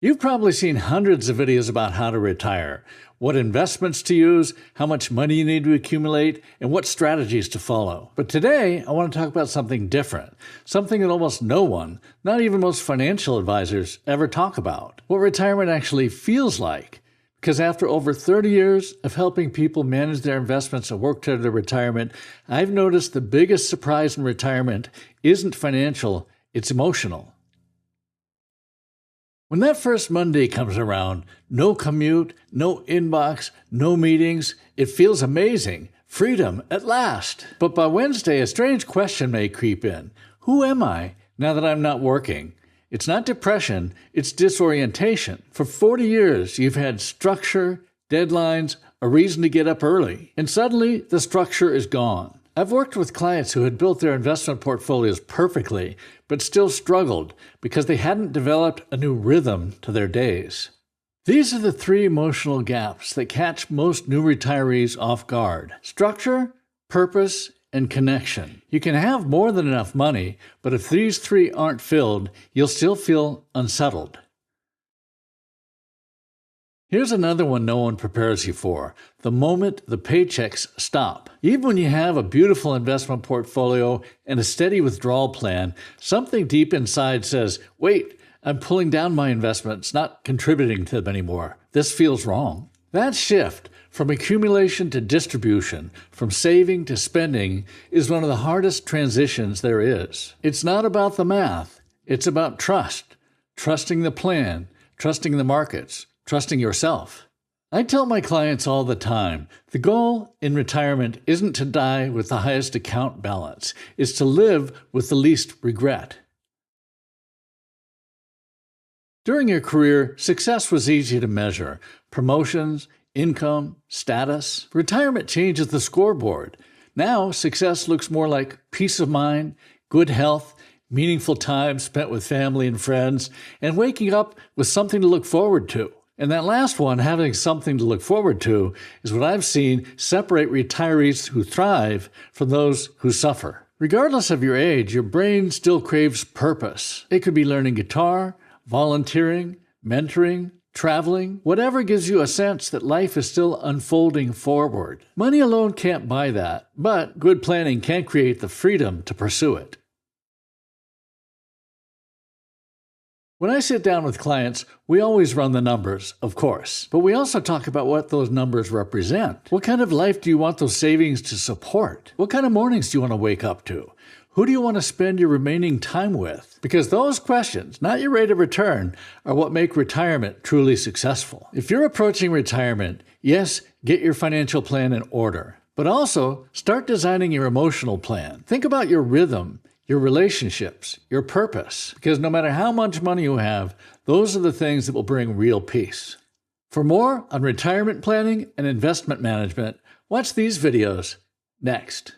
You've probably seen hundreds of videos about how to retire, what investments to use, how much money you need to accumulate, and what strategies to follow. But today, I want to talk about something different, something that almost no one, not even most financial advisors, ever talk about. What retirement actually feels like. Because after over 30 years of helping people manage their investments and work toward their retirement, I've noticed the biggest surprise in retirement isn't financial, it's emotional. When that first Monday comes around, no commute, no inbox, no meetings, it feels amazing. Freedom at last. But by Wednesday, a strange question may creep in. Who am I now that I'm not working? It's not depression, it's disorientation. For 40 years, you've had structure, deadlines, a reason to get up early, and suddenly the structure is gone. I've worked with clients who had built their investment portfolios perfectly, but still struggled because they hadn't developed a new rhythm to their days. These are the three emotional gaps that catch most new retirees off guard: structure, purpose, and connection. You can have more than enough money, but if these three aren't filled, you'll still feel unsettled. Here's another one no one prepares you for: the moment the paychecks stop. Even when you have a beautiful investment portfolio and a steady withdrawal plan, something deep inside says, wait, I'm pulling down my investments, not contributing to them anymore. This feels wrong. That shift from accumulation to distribution, from saving to spending, is one of the hardest transitions there is. It's not about the math. It's about trust. Trusting the plan, trusting the markets, trusting yourself. I tell my clients all the time, the goal in retirement isn't to die with the highest account balance. It's to live with the least regret. During your career, success was easy to measure: promotions, income, status. Retirement changes the scoreboard. Now, success looks more like peace of mind, good health, meaningful time spent with family and friends, and waking up with something to look forward to. And that last one, having something to look forward to, is what I've seen separate retirees who thrive from those who suffer. Regardless of your age, your brain still craves purpose. It could be learning guitar, volunteering, mentoring, traveling, whatever gives you a sense that life is still unfolding forward. Money alone can't buy that, but good planning can create the freedom to pursue it. When I sit down with clients, we always run the numbers, of course, but we also talk about what those numbers represent. What kind of life do you want those savings to support? What kind of mornings do you want to wake up to? Who do you want to spend your remaining time with? Because those questions, not your rate of return, are what make retirement truly successful. If you're approaching retirement, yes, get your financial plan in order, but also start designing your emotional plan. Think about your rhythm, your relationships, your purpose, because no matter how much money you have, those are the things that will bring real peace. For more on retirement planning and investment management, watch these videos next.